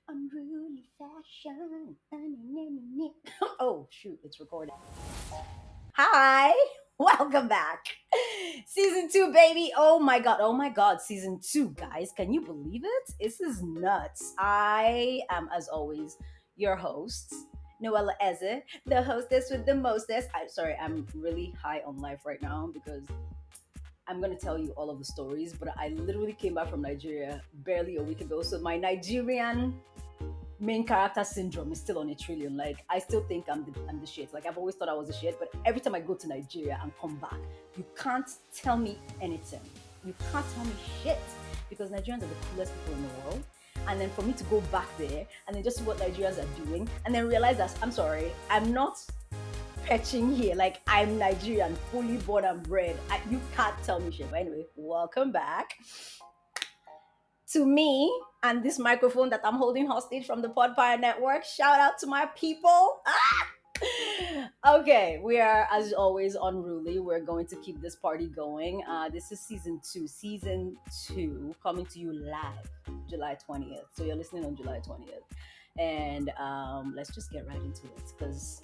Unruly fashion. Oh, shoot, it's recording. Hi, welcome back. Season two, baby. Oh my god, season two, guys. Can you believe it? This is nuts. I am, as always, your host, Noella Eze, the hostess with the mostest. I'm sorry, I'm really high on life right now because I'm gonna tell you all of the stories, but I literally came back from Nigeria barely a week ago. So my Nigerian main character syndrome is still on a trillion. Like I still think I'm the shit. Like I've always thought I was the shit, but every time I go to Nigeria and come back, you can't tell me anything. You can't tell me shit because Nigerians are the coolest people in the world. And then for me to go back there and then just see what Nigerians are doing and then realize that I'm sorry, I'm not pitching here. Like I'm Nigerian, fully born and bred. You can't tell me shit. But anyway, welcome back to me and this microphone that I'm holding hostage from the Podpire network. Shout out to my people. Okay, we are as always unruly. We're going to keep this party going. This is season two. Season two coming to you live July 20th. So you're listening on July 20th. And let's just get right into it because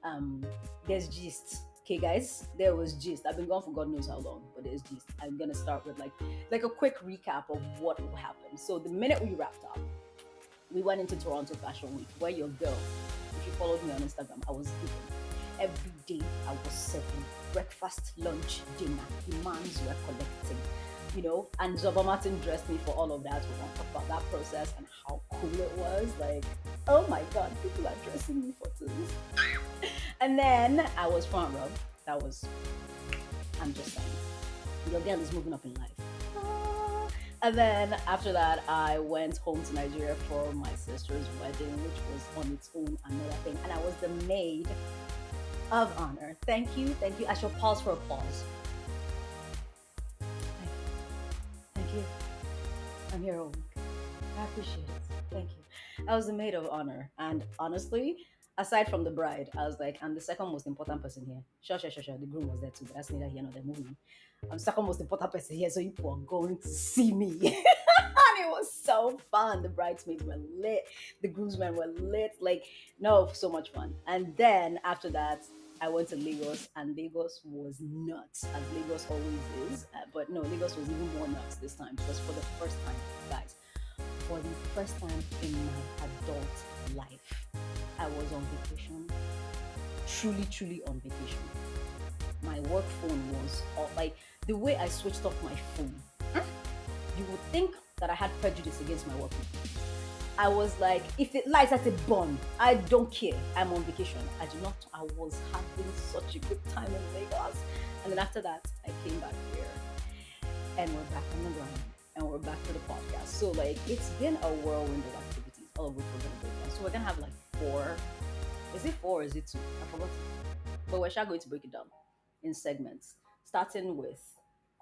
um, there's gist. Okay, guys, there was gist. I've been gone for God knows how long, but there's gist. I'm gonna start with like a quick recap of what happened. So the minute we wrapped up, we went into Toronto Fashion Week, where your girl, if you followed me on Instagram, I was giving. Every day I was serving breakfast, lunch, dinner. Demands were collecting, and Zoba Martin dressed me for all of that. We're gonna talk about that process and how cool it was. Like, oh my god, people are dressing me for this. And then I was front row. That was, I'm just saying, your girl is moving up in life. Ah. And then after that, I went home to Nigeria for my sister's wedding, which was on its own another thing. And I was the maid of honor. Thank you, thank you. I shall pause for applause. Thank you. I'm here all week. I appreciate it. Thank you. I was the maid of honor. And honestly, aside from the bride, I was like, I'm the second most important person here. Sure, sure, sure, sure. The groom was there too, but that's neither here nor there. Moving. I'm the second most important person here, so you are going to see me. And it was so fun. The bridesmaids were lit. The groomsmen were lit. Like, no, so much fun. And then after that, I went to Lagos, and Lagos was nuts, as Lagos always is. But no, Lagos was even more nuts this time because for the first time, guys, for the first time in my adult life, I was on vacation. Truly, truly on vacation. My work phone was off. Like the way I switched off my phone, you would think that I had prejudice against my work phone. I was like, if it lies at a bun, I don't care. I'm on vacation. I do not. I was having such a good time in Lagos. And then after that, I came back here and we're back on the ground and we're back to the podcast. So like it's been a whirlwind of activities, all of which we're gonna break down. So we're gonna have like four. Is it four or is it two? I forgot. But we're going to break it down in segments, starting with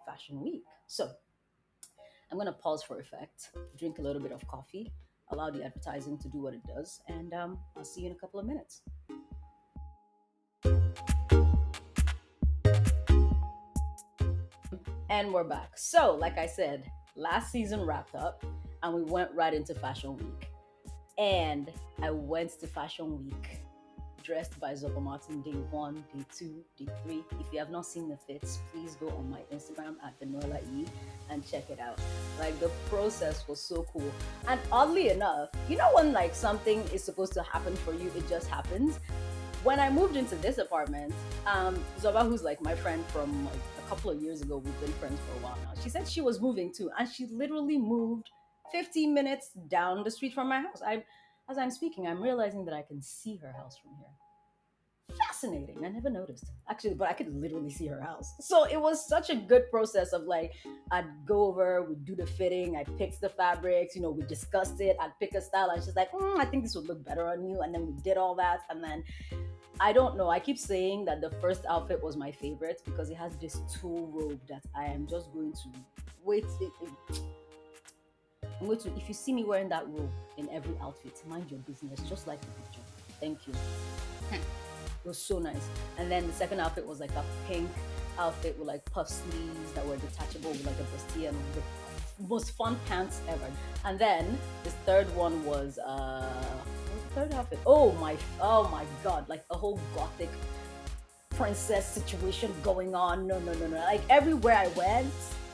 Fashion Week. So I'm gonna pause for effect, drink a little bit of coffee, allow the advertising to do what it does, and I'll see you in a couple of minutes. And we're back. So, like I said, last season wrapped up and we went right into Fashion Week. And I went to Fashion Week dressed by Zoba Martin day one, day two, day three. If you have not seen the fits, please go on my Instagram at the Noella E and check it out. Like the process was so cool. And oddly enough, when like something is supposed to happen for you, it just happens. When I moved into this apartment, Zoba, who's like my friend from like a couple of years ago, we've been friends for a while now. She said she was moving too, and she literally moved 15 minutes down the street from my house. As I'm speaking, I'm realizing that I can see her house from here. Fascinating. I never noticed. Actually, but I could literally see her house. So it was such a good process of like, I'd go over, we'd do the fitting, I picked the fabrics, we discussed it, I'd pick a style, and she's like, I think this would look better on you. And then we did all that. And then I don't know. I keep saying that the first outfit was my favorite because it has this tulle robe that I am just going to wait. I'm going to, if you see me wearing that robe in every outfit, mind your business, just like the picture. Thank you. It was so nice. And then the second outfit was like a pink outfit with like puff sleeves that were detachable with like a bustier and the most fun pants ever. And then this third one was what was the third outfit? Oh my god, like a whole gothic princess situation going on. No, no, no, no. Like everywhere I went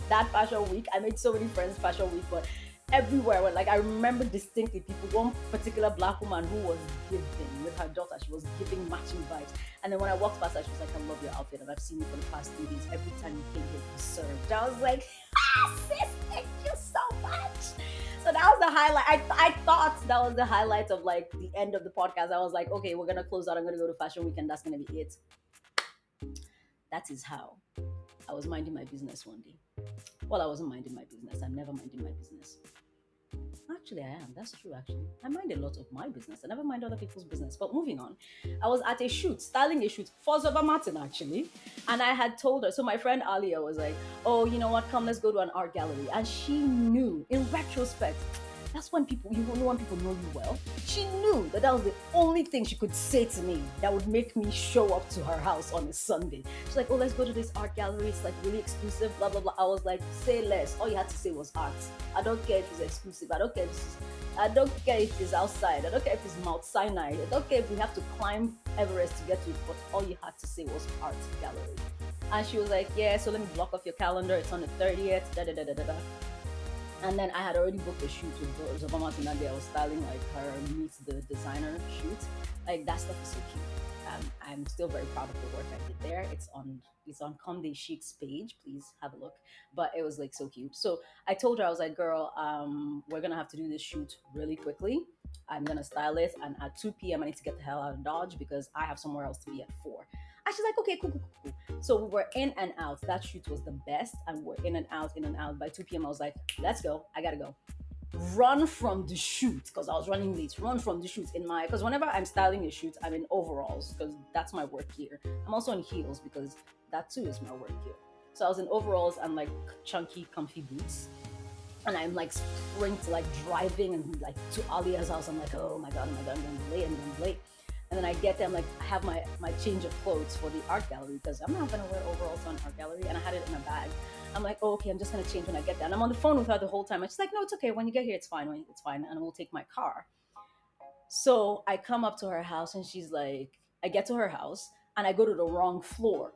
that fashion week, I made so many friends fashion week, but everywhere I went, like I remember distinctly people, one particular black woman who was giving with her daughter, she was giving matching vibes. And then when I walked past her, she was like, I love your outfit and I've seen you for the past 3 days. Every time you came here, you served. I was like, sis, thank you so much. So that was the highlight. I thought that was the highlight of like the end of the podcast. I was like, okay, we're gonna close out. I'm gonna go to fashion week and that's gonna be it. That is how I was minding my business one day. Well, I wasn't minding my business. I'm never minding my business. Actually, I am. That's true, actually. I mind a lot of my business. I never mind other people's business. But moving on, I was at a shoot, styling a shoot for Zova Martin, actually. And I had told her, so my friend Alia was like, oh, you know what, come, let's go to an art gallery. And she knew, in retrospect, that's when people, you know when people know you well. She knew that that was the only thing she could say to me that would make me show up to her house on a Sunday. She's like, oh, let's go to this art gallery. It's like really exclusive, blah, blah, blah. I was like, say less. All you had to say was art. I don't care if it's exclusive. I don't care if it's outside. I don't care if it's Mount Sinai. I don't care if we have to climb Everest to get to it. But all you had to say was art gallery. And she was like, yeah, so let me block off your calendar. It's on the 30th. Da da da da da da. And then I had already booked a shoot with Obama Tunade. I was styling like her meets the designer shoot. Like that stuff is so cute. I'm still very proud of the work I did there. It's on Conde Chic's page. Please have a look. But it was like so cute. So I told her, I was like, girl, we're gonna have to do this shoot really quickly. I'm gonna style it, and at 2 p.m. I need to get the hell out of Dodge because I have somewhere else to be at 4. And she's like, okay, cool, cool, cool, cool. So we were in and out. That shoot was the best, and we're in and out, in and out. By 2 p.m., I was like, let's go. I gotta go. Run from the shoot because I was running late. Run from the shoot because whenever I'm styling a shoot, I'm in overalls because that's my work gear. I'm also in heels because that too is my work gear. So I was in overalls and like chunky, comfy boots. And I'm like like driving and like to Alia's house. I'm like, oh my god, I'm gonna be late, I'm gonna be late. And then I get there, I'm like, I have my change of clothes for the art gallery because I'm not gonna wear overalls on art gallery, and I had it in a bag. I'm like, oh, okay, I'm just gonna change when I get there. And I'm on the phone with her the whole time. And she's like, no, it's okay. When you get here, it's fine. It's fine, and we'll take my car. So I come up to her house, and she's like, I get to her house, and I go to the wrong floor.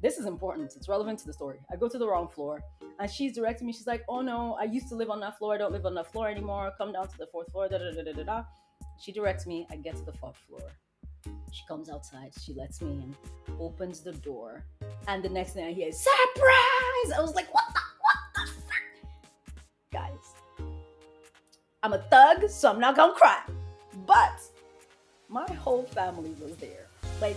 This is important. It's relevant to the story. I go to the wrong floor, and she's directing me. She's like, oh no, I used to live on that floor. I don't live on that floor anymore. Come down to the fourth floor. Da da da da da da. She directs me. I get to the fourth floor. She comes outside, she lets me in, opens the door, and the next thing I hear is surprise! I was like, what the fuck? Guys, I'm a thug, so I'm not gonna cry. But my whole family was there. Like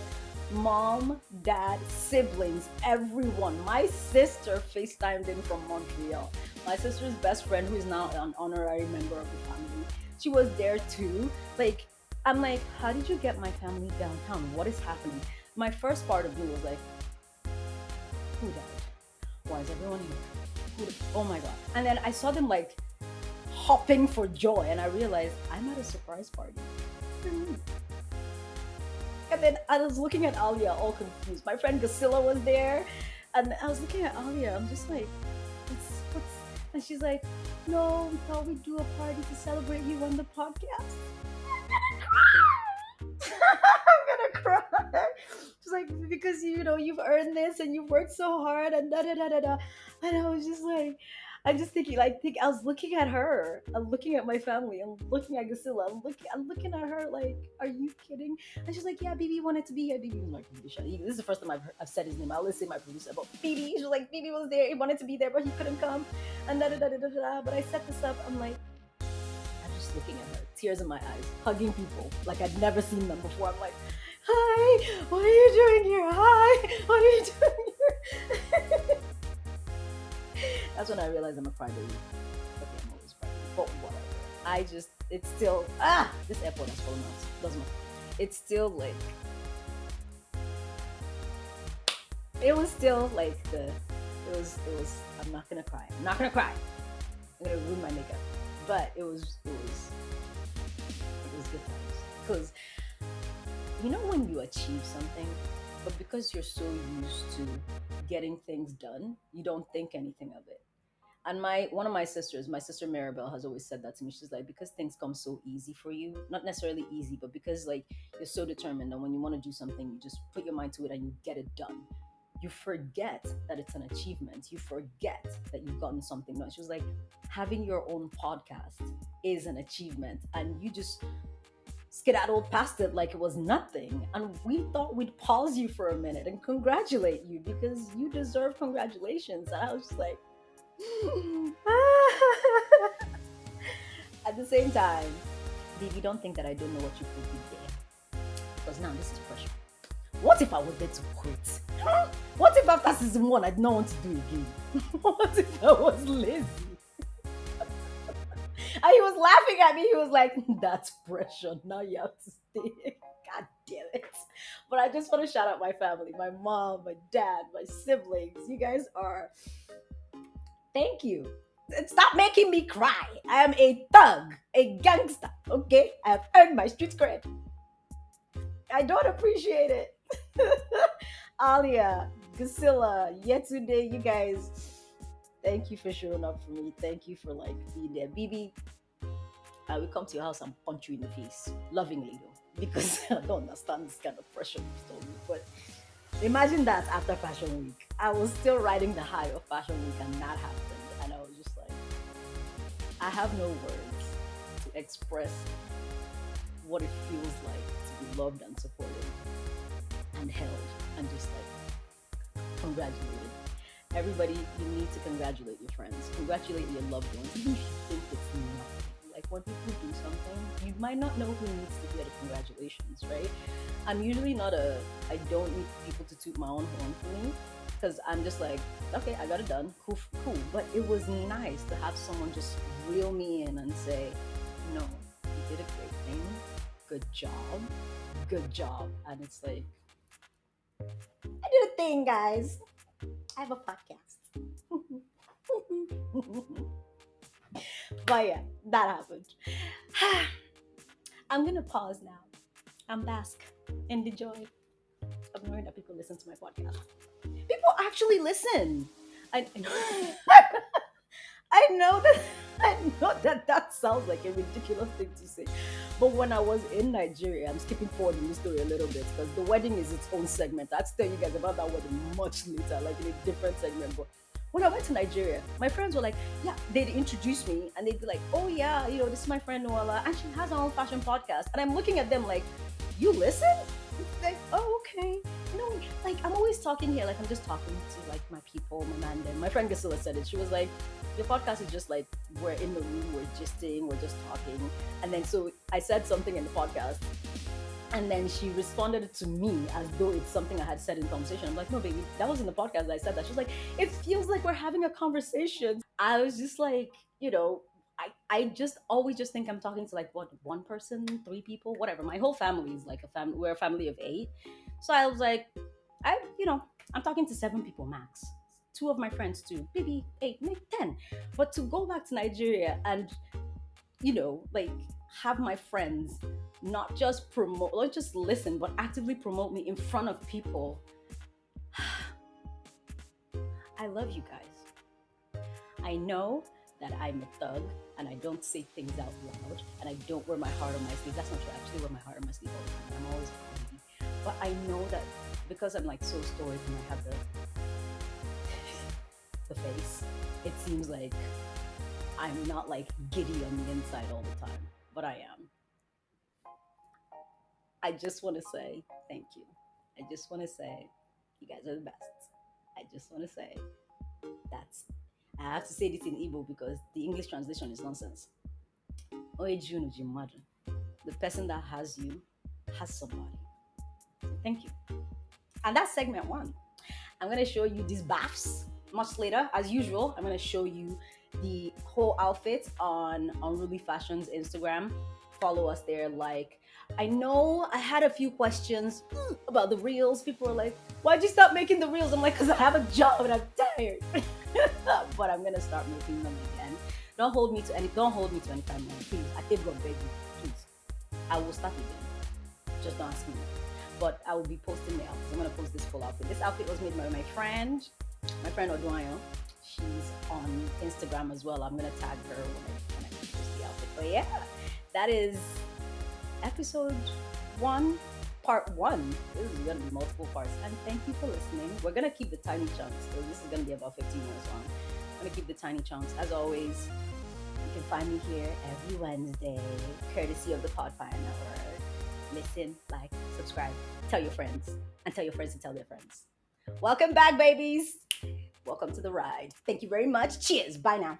mom, dad, siblings, everyone. My sister FaceTimed in from Montreal. My sister's best friend, who is now an honorary member of the family, she was there too. Like, I'm like, how did you get my family downtown? What is happening? My first part of me was like, who died? Why is everyone here? Oh my god. And then I saw them like hopping for joy, and I realized I'm at a surprise party. And then I was looking at Alia all confused. My friend Gasilla was there, and I was looking at Alia. I'm just like, what's and she's like, no, we thought we'd do a party to celebrate you on the podcast. I'm gonna cry. She's like, because you've earned this and you've worked so hard and da da da da da. And I was just like, I'm just thinking, I was looking at her. I'm looking at my family. I'm looking at Gasilla. I'm looking at her like, are you kidding? And she's like, yeah, BB wanted to be here. BB was my producer. This is the first time I've said his name. I always say my producer, but BB. She was like, BB was there. He wanted to be there, but he couldn't come. And da da da da da da. But I set this up. I'm like, I'm just looking at her, tears in my eyes, hugging people like I'd never seen them before. I'm like, hi, what are you doing here? Hi, what are you doing here? That's when I realized I'm a crybaby. Okay, I'm always crybaby, but whatever. It's still, this airport has fallen out. Doesn't matter. It's still like, it was still like I'm not gonna cry. I'm not gonna cry. I'm gonna ruin my makeup. But it was good times. Because when you achieve something, but because you're so used to getting things done, you don't think anything of it. And my one of my sisters, my sister Maribel, has always said that to me. She's like, because things come so easy for you, not necessarily easy, but because like you're so determined, and when you want to do something, you just put your mind to it and you get it done. You forget that it's an achievement. You forget that you've gotten something done. She was like, having your own podcast is an achievement, and you just skedaddled past it like it was nothing. And we thought we'd pause you for a minute and congratulate you because you deserve congratulations. And I was just like, at the same time, baby, don't think that I don't know what you could be there. Because now this is pressure. What if I was there to quit? What if after season one I did not want to do again? What if I was lazy? And he was laughing at me. He was like, that's pressure. Now you have to stay. God damn it. But I just want to shout out my family, my mom, my dad, my siblings. You guys are, thank you. Stop making me cry. I am a thug, a gangster. Okay? I have earned my street cred. I don't appreciate it. Alia, Gasilla, Yetunde, you guys, thank you for showing up for me. Thank you for like being there. Bibi, I will come to your house and punch you in the face. Lovingly though. Because I don't understand this kind of pressure you told me. But imagine that after Fashion Week. I was still riding the high of Fashion Week and that happened. And I was just like, I have no words to express what it feels like to be loved and supported and held and just like congratulated. Everybody, you need to congratulate your friends, congratulate your loved ones, even if you think it's nothing. Like when people do something, you might not know who needs to hear the congratulations, right? I'm usually not I don't need people to toot my own horn for me because I'm just like, okay, I got it done, cool, cool. But it was nice to have someone just reel me in and say, no, you did a great thing, good job. And it's like, I did a thing, guys. I have a podcast. But yeah, that happened. I'm gonna pause now and bask in the joy of knowing that people listen to my podcast. People actually listen. I know, I know that that sounds like a ridiculous thing to say. But when I was in Nigeria, I'm skipping forward in the story a little bit because the wedding is its own segment. I'll tell you guys about that wedding much later, like in a different segment. But when I went to Nigeria, my friends were like, yeah, they'd introduce me and they'd be like, oh yeah, this is my friend Noella and she has her own fashion podcast. And I'm looking at them like, you listen? Like, oh, okay. Like I'm always talking here, like I'm just talking to like my people, my man. Then my friend Gasilla said it. She was like, your podcast is just like we're in the room, we're gisting, we're just talking. And then so I said something in the podcast, and then she responded to me as though it's something I had said in conversation. I'm like, no, baby, that was in the podcast that I said that. She's like, it feels like we're having a conversation. I was just like, I just always just think I'm talking to like what, one person, three people, whatever. My whole family is like a family. We're a family of 8. So I was like, I'm talking to 7 people max. 2 of my friends too, maybe 8, maybe 10. But to go back to Nigeria and like have my friends not just promote, not just listen, but actively promote me in front of people. I love you guys. I know that I'm a thug and I don't say things out loud and I don't wear my heart on my sleeve. That's not true. I actually wear my heart on my sleeve all the time. I'm always crazy. But I know that because I'm like so stoic and I have the face, it seems like I'm not like giddy on the inside all the time, but I am. I just want to say thank you. I just want to say you guys are the best. I just want to say that's, I have to say this in Igbo because the English translation is nonsense. Oejunu Jimadu. The person that has you has somebody. So thank you. And that's segment 1. I'm going to show you these baths much later. As usual, I'm going to show you the whole outfit on Unruly Fashion's Instagram. Follow us there. Like, I know I had a few questions about the reels. People were like, why'd you stop making the reels? I'm like, because I have a job and I'm tired. But I'm going to start making them again. Don't hold me to any timeline, please. I think God beg you, please. I will start again. Just don't ask me. But I will be posting the outfits. I'm going to post this full outfit. This outfit was made by my friend Oduayo. She's on Instagram as well. I'm gonna tag her when I post the outfit. But yeah, that is episode one, part one. This is gonna be multiple parts. And thank you for listening. We're gonna keep the tiny chunks, so this is gonna be about 15 minutes long. I'm gonna keep the tiny chunks. As always, you can find me here every Wednesday, courtesy of the Podpire Network. Listen, like, subscribe, tell your friends, and tell your friends to tell their friends. Welcome back, babies. Welcome to the ride. Thank you very much. Cheers. Bye now.